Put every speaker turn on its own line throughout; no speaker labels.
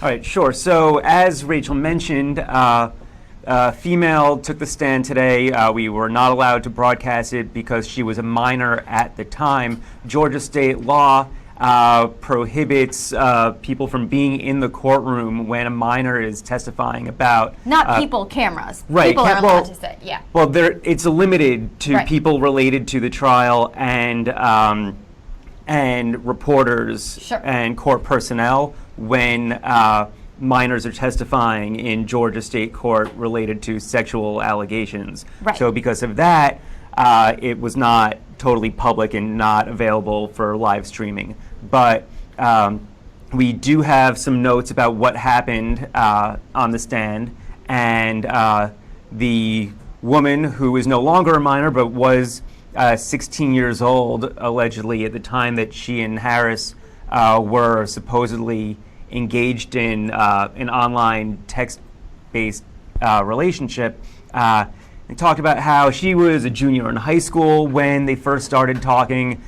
All right, sure. So as Rachel mentioned, a female took the stand today. We were not allowed to broadcast it because she was a minor at the time. Georgia state law prohibits people from being in the courtroom when a minor is testifying about...
Not people, cameras.
Right.
People are allowed to say, yeah.
Well, it's limited to people related to the trial and reporters and court personnel when minors are testifying in Georgia state court related to sexual allegations.
Right.
So because of that, it was not totally public and not available for live streaming. But we do have some notes about what happened on the stand, and the woman, who is no longer a minor but was 16 years old, allegedly, at the time that she and Harris were supposedly engaged in an online text-based relationship, and talked about how she was a junior in high school when they first started talking.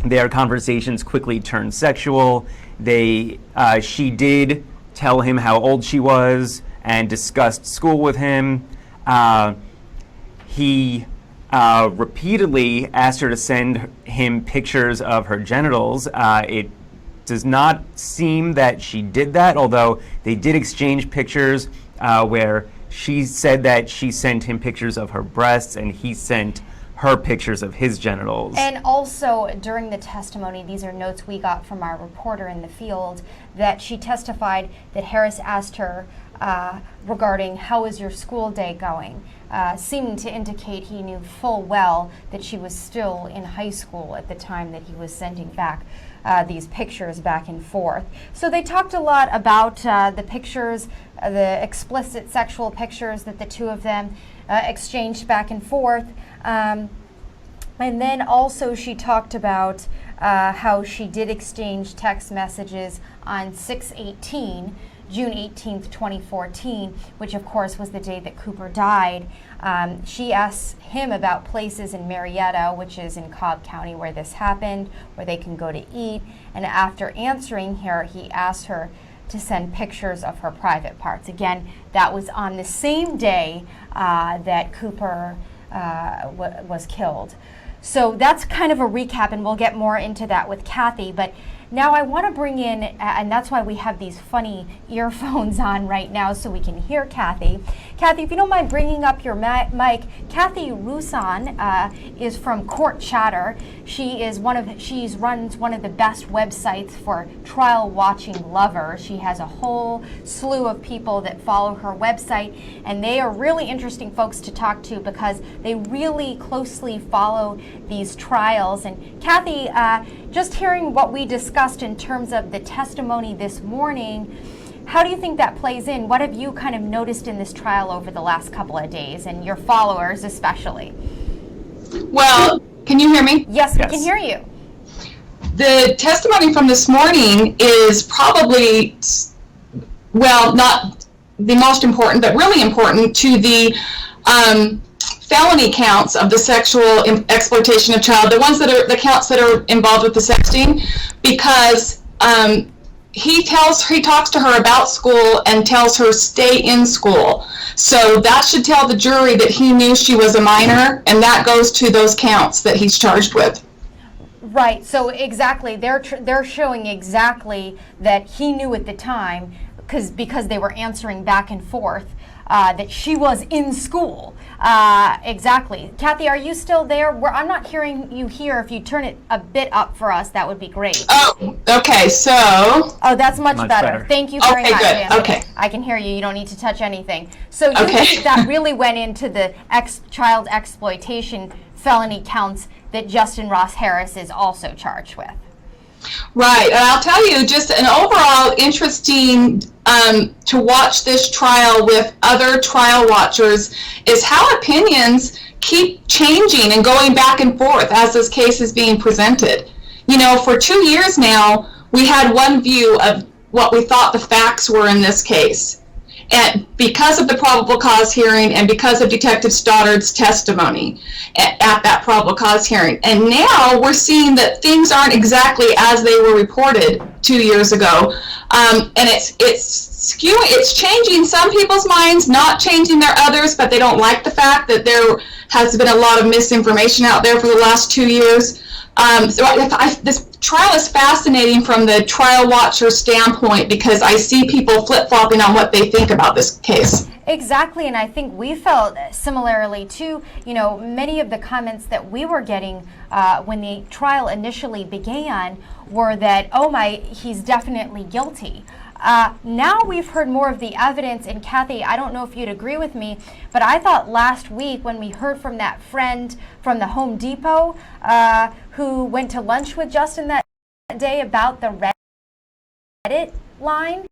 Their conversations quickly turned sexual. She did tell him how old she was and discussed school with him. He repeatedly asked her to send him pictures of her genitals. It does not seem that she did that, although they did exchange pictures where she said that she sent him pictures of her breasts and he sent her pictures of his genitals.
And also, during the testimony, these are notes we got from our reporter in the field, that she testified that Harris asked her regarding how is your school day going, seeming to indicate he knew full well that she was still in high school at the time that he was sending back these pictures back and forth. So they talked a lot about the pictures, the explicit sexual pictures that the two of them exchanged back and forth. And then also she talked about how she did exchange text messages on June 18th, 2014, which of course was the day that Cooper died. She asked him about places in Marietta, which is in Cobb County where this happened, where they can go to eat. And after answering her, he asked her to send pictures of her private parts. Again, that was on the same day that Cooper was killed. So that's kind of a recap, and we'll get more into that with Cathy. But now I want to bring in, and that's why we have these funny earphones on right now so we can hear Cathy. Cathy, if you don't mind bringing up your mic, Cathy Russon is from Court Chatter. She runs one of the best websites for trial watching lovers. She has a whole slew of people that follow her website, and they are really interesting folks to talk to because they really closely follow these trials. And Cathy, just hearing what we discussed in terms of the testimony this morning, how do you think that plays in? What have you kind of noticed in this trial over the last couple of days, and your followers especially?
Well, can you hear me?
Yes, we can hear you.
The testimony from this morning is probably, well, not the most important, but really important to the felony counts of the sexual exploitation of child, the counts that are involved with the sexting, because he talks to her about school and tells her stay in school. So that should tell the jury that he knew she was a minor, and that goes to those counts that he's charged with.
Right. So exactly, they're showing exactly that he knew at the time, because they were answering back and forth, that she was in school. Exactly. Cathy, are you still there? I'm not hearing you here. If you turn it a bit up for us, that would be great.
Oh, okay. So.
Oh, that's much better. Thank you very much.
Okay, good. Okay.
I can hear you. You don't need to touch anything. So you think that really went into the child exploitation felony counts that Justin Ross Harris is also charged with?
Right, and I'll tell you, just an overall interesting to watch this trial with other trial watchers is how opinions keep changing and going back and forth as this case is being presented. You know, for 2 years now, we had one view of what we thought the facts were in this case. and because of the probable cause hearing and because of Detective Stoddard's testimony at that probable cause hearing. And now we're seeing that things aren't exactly as they were reported 2 years ago. And it's skewing, it's changing some people's minds, not changing their others, but they don't like the fact that there has been a lot of misinformation out there for the last 2 years. This trial is fascinating from the trial watcher standpoint because I see people flip-flopping on what they think about this case.
Exactly, and I think we felt similarly too. You know, many of the comments that we were getting when the trial initially began were that, oh my, he's definitely guilty. Now we've heard more of the evidence, and Cathy, I don't know if you'd agree with me, but I thought last week when we heard from that friend from the Home Depot who went to lunch with Justin that day about the Reddit line,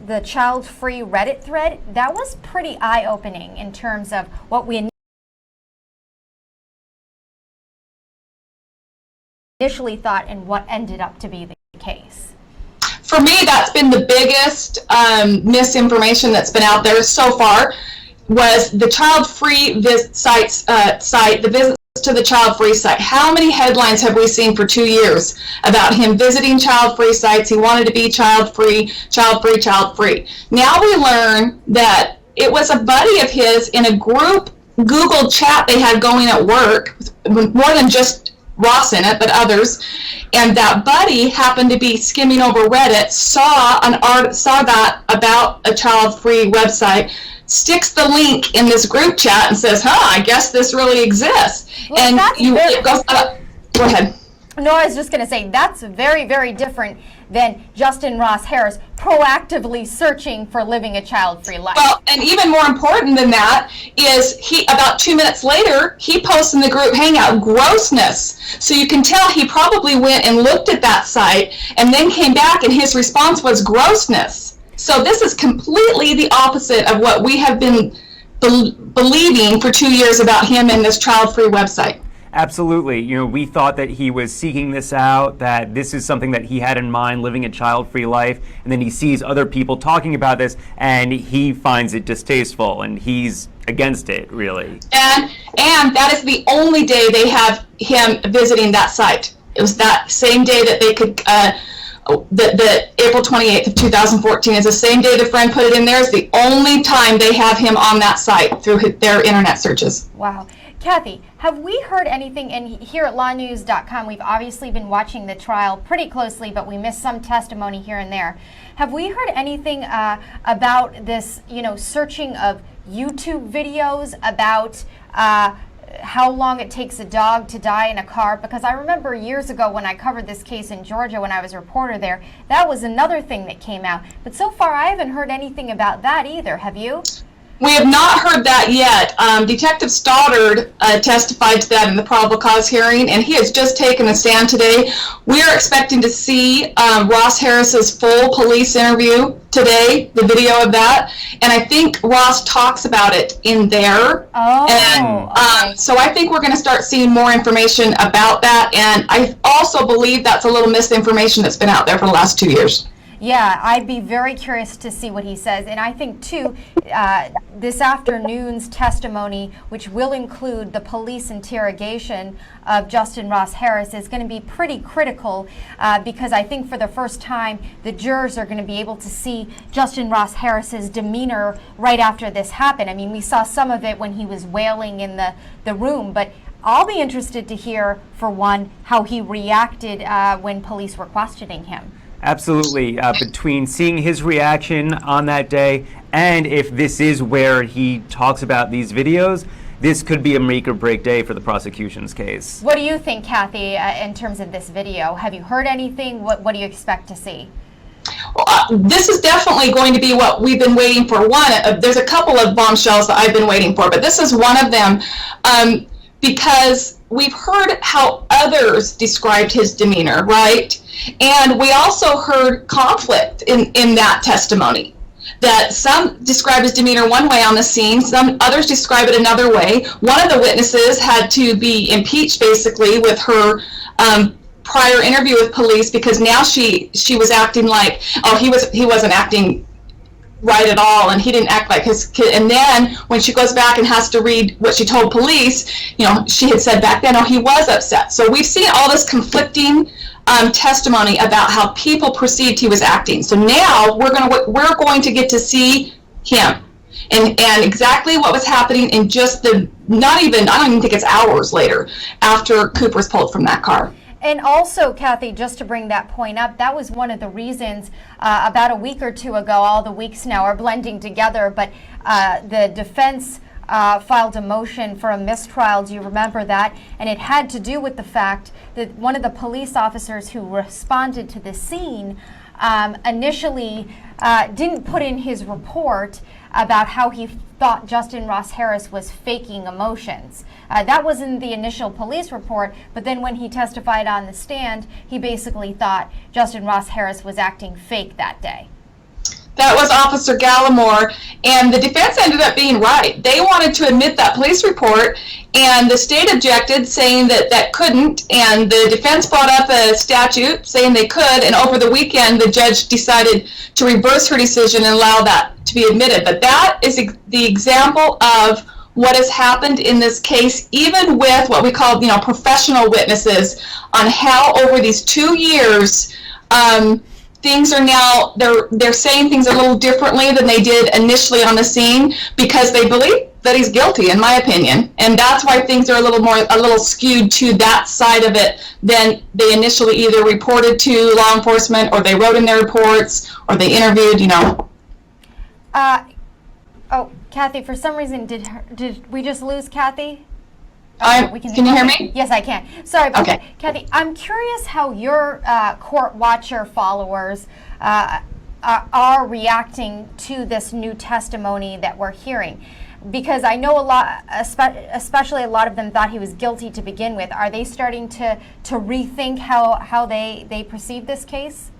the child-free Reddit thread, that was pretty eye-opening in terms of what we initially thought and what ended up to be the case.
For me, that's been the biggest misinformation that's been out there so far, was the child-free site, the visits to the child-free site. How many headlines have we seen for 2 years about him visiting child-free sites? He wanted to be child-free, child-free, child-free. Now we learn that it was a buddy of his in a group Google chat they had going at work, more than just Ross in it, but others, and that buddy happened to be skimming over Reddit, saw that about a child-free website, sticks the link in this group chat and says, I guess this really exists.
Well,
and it goes up. Go ahead.
No, I was just going to say that's very, very different than Justin Ross Harris proactively searching for living a child-free life.
Well, and even more important than that is about 2 minutes later, he posts in the group hangout grossness. So you can tell he probably went and looked at that site and then came back and his response was grossness. So this is completely the opposite of what we have been believing for 2 years about him and this child-free website.
Absolutely. You know, we thought that he was seeking this out, that this is something that he had in mind, living a child-free life, and then he sees other people talking about this, and he finds it distasteful, and he's against it, really.
And that is the only day they have him visiting that site. It was that same day that they could, the April 28th of 2014 is the same day the friend put it in there. It's the only time they have him on that site through their internet searches.
Wow. Kathy, have we heard anything, and here at lawnews.com, we've obviously been watching the trial pretty closely, but we missed some testimony here and there. Have we heard anything about this, searching of YouTube videos about how long it takes a dog to die in a car? Because I remember years ago when I covered this case in Georgia when I was a reporter there, that was another thing that came out. But so far I haven't heard anything about that either. Have you?
We have not heard that yet. Detective Stoddard testified to that in the probable cause hearing, and he has just taken a stand today. We are expecting to see Ross Harris's full police interview today, the video of that, and I think Ross talks about it in there.
Oh,
and
okay.
So I think we're going to start seeing more information about that, and I also believe that's a little misinformation that's been out there for the last 2 years.
Yeah, I'd be very curious to see what he says. And I think, too, this afternoon's testimony, which will include the police interrogation of Justin Ross Harris, is going to be pretty critical because I think for the first time, the jurors are going to be able to see Justin Ross Harris's demeanor right after this happened. I mean, we saw some of it when he was wailing in the room, but I'll be interested to hear, for one, how he reacted when police were questioning him.
Absolutely. Between seeing his reaction on that day and if this is where he talks about these videos, this could be a make or break day for the prosecution's case.
What do you think, Kathy, in terms of this video? Have you heard anything? What do you expect to see?
This is definitely going to be what we've been waiting for. There's a couple of bombshells that I've been waiting for, but this is one of them because we've heard how others described his demeanor, right? And we also heard conflict in that testimony. That some describe his demeanor one way on the scene, some others describe it another way. One of the witnesses had to be impeached basically with her prior interview with police, because now she was acting like, oh, he wasn't acting right at all, and he didn't act like his kid. And then when she goes back and has to read what she told police, you know, she had said back then, oh, he was upset. So we've seen all this conflicting testimony about how people perceived he was acting. So now we're going to get to see him and exactly what was happening in just I don't even think it's hours later after Cooper's pulled from that car.
And also, Cathy, just to bring that point up, that was one of the reasons about a week or two ago, all the weeks now are blending together, but the defense filed a motion for a mistrial. Do you remember that? And it had to do with the fact that one of the police officers who responded to the scene initially didn't put in his report about how he thought Justin Ross Harris was faking emotions. That was in the initial police report, but then when he testified on the stand, he basically thought Justin Ross Harris was acting fake that day.
That was Officer Gallimore, and the defense ended up being right. They wanted to admit that police report, and the state objected, saying that couldn't, and the defense brought up a statute saying they could, and over the weekend the judge decided to reverse her decision and allow that to be admitted. But that is the example of what has happened in this case, even with what we call, you know, professional witnesses, on how over these 2 years things are now, they're saying things a little differently than they did initially on the scene, because they believe that he's guilty, in my opinion. And that's why things are a little skewed to that side of it than they initially either reported to law enforcement, or they wrote in their reports, or they interviewed, you know.
Oh, Cathy, for some reason, did we just lose Cathy?
Can you hear me?
Yes, I can. Sorry about
Okay.
that. Cathy, I'm curious how your court watcher followers are reacting to this new testimony that we're hearing. Because I know a lot, especially a lot of them thought he was guilty to begin with. Are they starting to rethink how they perceive this case?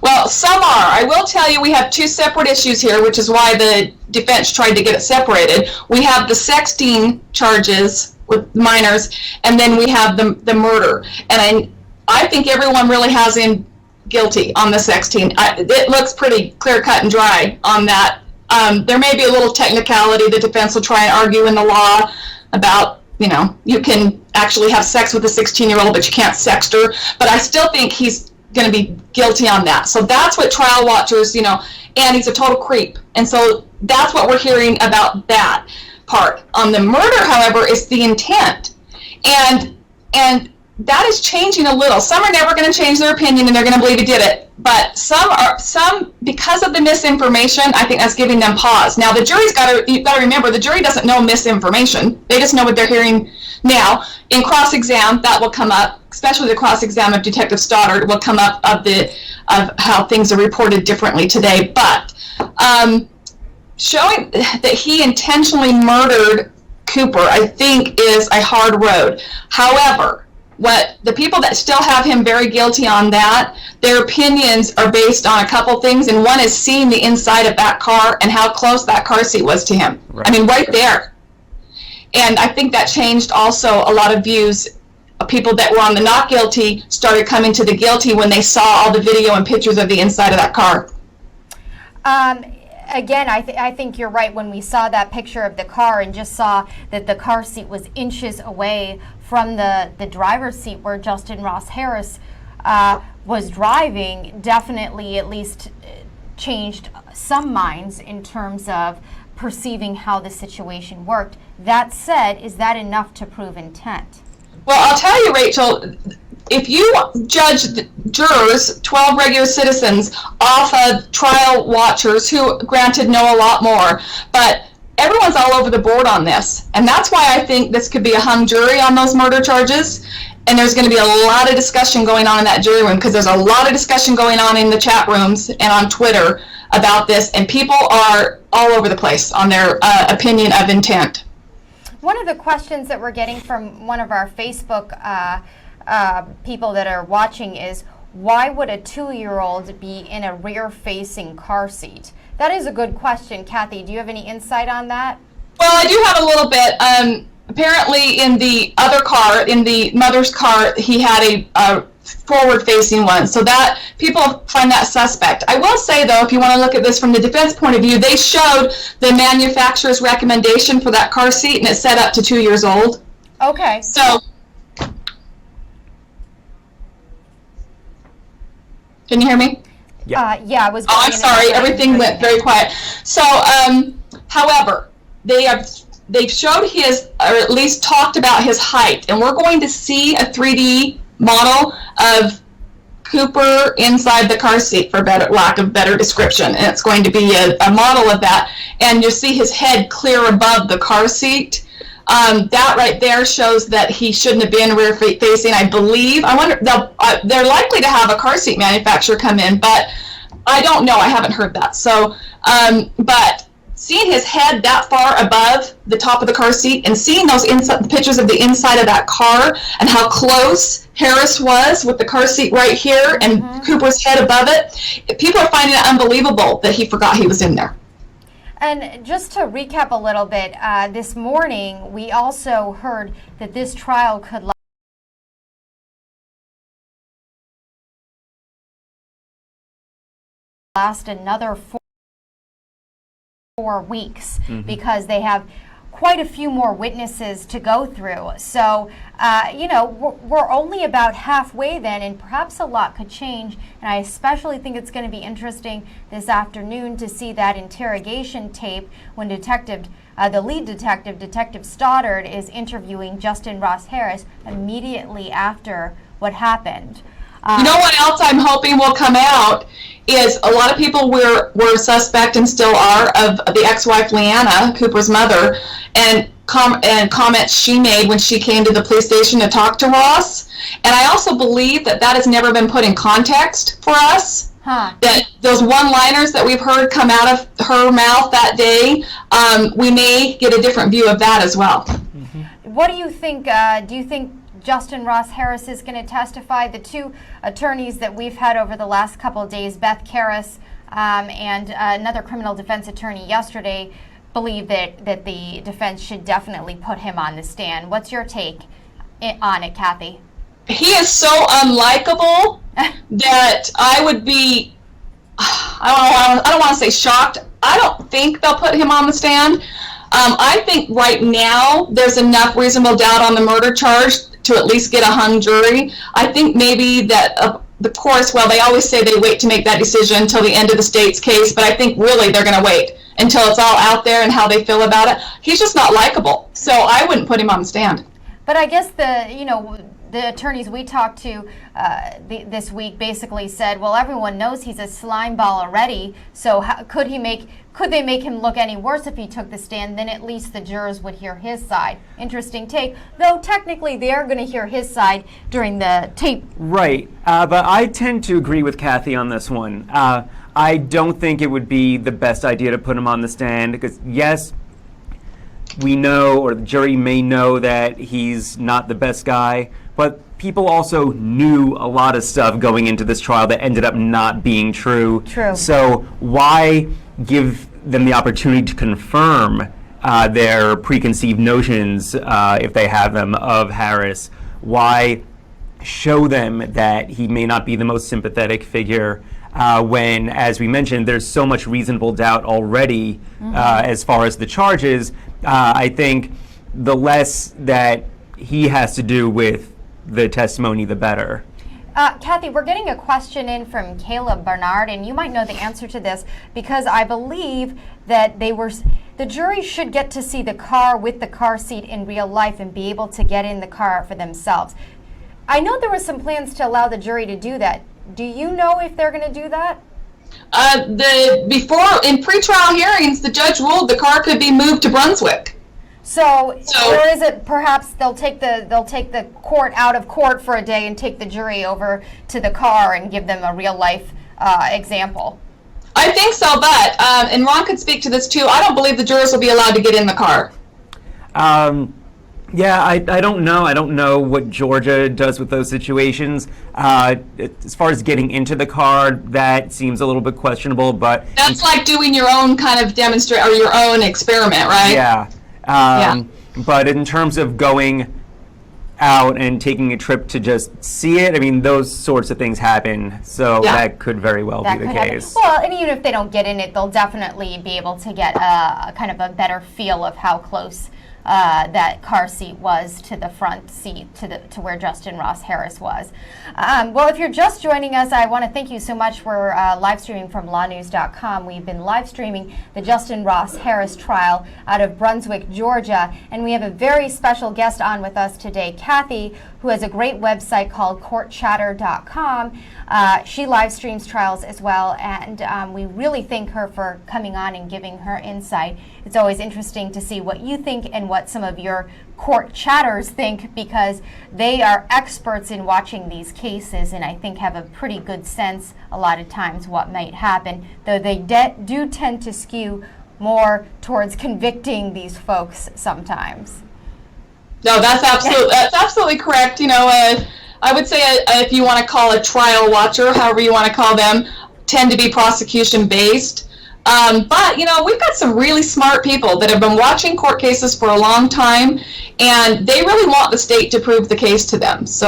Well, some are. I will tell you, we have two separate issues here, which is why the defense tried to get it separated. We have the sexting charges with minors, and then we have the murder. And I think everyone really has him guilty on the sexting. It looks pretty clear cut and dry on that. There may be a little technicality the defense will try and argue in the law about, you know, you can actually have sex with a 16-year-old, but you can't sext her. But I still think he's going to be guilty on that. So that's what trial watchers, you know, and he's a total creep. And so that's what we're hearing about that part. On the murder, however, is the intent. And that is changing a little. Some are never going to change their opinion and they're going to believe he did it. But some, because of the misinformation, I think that's giving them pause. Now the jury's you've got to remember, the jury doesn't know misinformation. They just know what they're hearing now. In cross-exam, that will come up, especially the cross-exam of Detective Stoddard will come up of how things are reported differently today. But showing that he intentionally murdered Cooper, I think, is a hard road. However, what the people that still have him very guilty on that, their opinions are based on a couple things, and one is seeing the inside of that car and how close that car seat was to him. Right. I mean, right there. And I think that changed also a lot of views. People that were on the not guilty started coming to the guilty when they saw all the video and pictures of the inside of that car.
Again, I think you're right. When we saw that picture of the car and just saw that the car seat was inches away from the driver's seat where Justin Ross Harris was driving, definitely at least changed some minds in terms of perceiving how the situation worked. That said, is that enough to prove intent?
Well, I'll tell you, Rachel, if you judge the jurors, 12 regular citizens, off of trial watchers, who granted know a lot more, but everyone's all over the board on this. And that's why I think this could be a hung jury on those murder charges. And there's going to be a lot of discussion going on in that jury room, because there's a lot of discussion going on in the chat rooms and on Twitter about this. And people are all over the place on their opinion of intent.
One of the questions that we're getting from one of our Facebook people that are watching is, why would a 2-year-old be in a rear-facing car seat? That is a good question. Cathy, do you have any insight on that?
Well, I do have a little bit. Apparently in the other car, in the mother's car, he had a forward-facing one. So that people find that suspect. I will say, though, if you want to look at this from the defense point of view, they showed the manufacturer's recommendation for that car seat, and it's set up to 2 years old.
Okay.
So, can you hear me?
Yeah, I was.
Oh, I'm sorry. Everything went very quiet. So, however, they've showed his, or at least talked about his height, and we're going to see a 3D model of Cooper inside the car seat, for lack of better description, and it's going to be a model of that, and you'll see his head clear above the car seat. That right there shows that he shouldn't have been rear facing, I believe. I wonder, they're likely to have a car seat manufacturer come in, but I don't know. I haven't heard that. So, but seeing his head that far above the top of the car seat and seeing those pictures of the inside of that car and how close Harris was with the car seat right here and Cooper's head above it, people are finding it unbelievable that he forgot he was in there.
And just to recap a little bit, this morning we also heard that this trial could last another 4 weeks because they have quite a few more witnesses to go through. So, you know, we're only about halfway then, and perhaps a lot could change. And I especially think it's going to be interesting this afternoon to see that interrogation tape when the lead detective, Detective Stoddard, is interviewing Justin Ross Harris immediately after what happened.
You know what else I'm hoping will come out is a lot of people were suspect and still are of the ex-wife Leanna, Cooper's mother, and comments she made when she came to the police station to talk to Ross. And I also believe that has never been put in context for us. That those one-liners that we've heard come out of her mouth that day, we may get a different view of that as well.
What do you think? Do you think Justin Ross Harris is going to testify? The two attorneys that we've had over the last couple of days, Beth Karras and another criminal defense attorney yesterday, believe that the defense should definitely put him on the stand. What's your take on it, Cathy?
He is so unlikable that I would be, I don't want to say shocked. I don't think they'll put him on the stand. I think right now there's enough reasonable doubt on the murder charge to at least get a hung jury. I think maybe that the course, well, they always say they wait to make that decision until the end of the state's case, but I think really they're going to wait until it's all out there and how they feel about it. He's just not likable, so I wouldn't put him on the stand.
But I guess the attorneys we talked to this week basically said, well, everyone knows he's a slime ball already, so could they make him look any worse if he took the stand? Then at least the jurors would hear his side. Interesting take, though technically they are going to hear his side during the tape.
Right, but I tend to agree with Cathy on this one. I don't think it would be the best idea to put him on the stand because, yes, we know, or the jury may know, that he's not the best guy, but people also knew a lot of stuff going into this trial that ended up not being true.
True.
So why give them the opportunity to confirm their preconceived notions, if they have them, of Harris? Why show them that he may not be the most sympathetic figure when, as we mentioned, there's so much reasonable doubt already as far as the charges? I think the less that he has to do with the testimony, the better.
Cathy, we're getting a question in from Caleb Bernard, and you might know the answer to this because I believe that the jury should get to see the car with the car seat in real life and be able to get in the car for themselves. I know there were some plans to allow the jury to do that. Do you know if they're going to do that? In pretrial hearings, the judge ruled the car could be moved to Brunswick. So or is it perhaps they'll take the court out of court for a day and take the jury over to the car and give them a real life example?
I think so, but and Ron could speak to this too. I don't believe the jurors will be allowed to get in the car.
Yeah, I don't know. I don't know what Georgia does with those situations. As far as getting into the car, that seems a little bit questionable. But
that's like doing your own kind of demonstrate or your own experiment, right?
Yeah. But in terms of going out and taking a trip to just see it. I mean, those sorts of things happen, so
Yeah.
that could very well
That
be the
could happen.
case.
Well, and even if they don't get in it, they'll definitely be able to get a kind of a better feel of how close that car seat was to the front seat, to where Justin Ross Harris was. Well, if you're just joining us, I want to thank you so much. We're live streaming from lawnews.com. We've been live streaming the Justin Ross Harris trial out of Brunswick, Georgia, and we have a very special guest on with us today, Cathy, who has a great website called courtchatter.com. She live streams trials as well, and we really thank her for coming on and giving her insight. It's always interesting to see what you think and what some of your court chatters think, because they are experts in watching these cases and I think have a pretty good sense a lot of times what might happen, though they do tend to skew more towards convicting these folks sometimes.
No, that's absolutely correct. You know, I would say if you want to call a trial watcher, however you want to call them, tend to be prosecution based. But, you know, we've got some really smart people that have been watching court cases for a long time, and they really want the state to prove the case to them. So,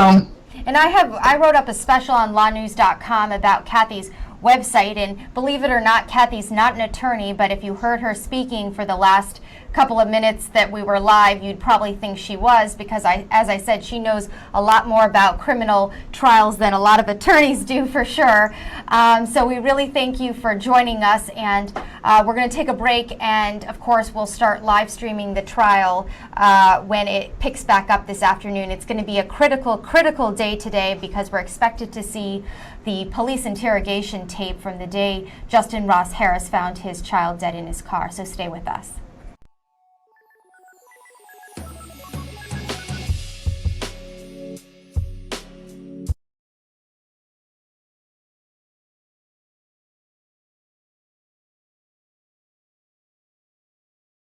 and I wrote up a special on lawnews.com about Cathy's website, and believe it or not, Cathy's not an attorney, but if you heard her speaking for the last couple of minutes that we were live, you'd probably think she was, because as I said, she knows a lot more about criminal trials than a lot of attorneys do, for sure. So we really thank you for joining us, and we're going to take a break, and of course we'll start live streaming the trial when it picks back up this afternoon. It's going to be a critical day today, because we're expected to see the police interrogation tape from the day Justin Ross Harris found his child dead in his car. So stay with us.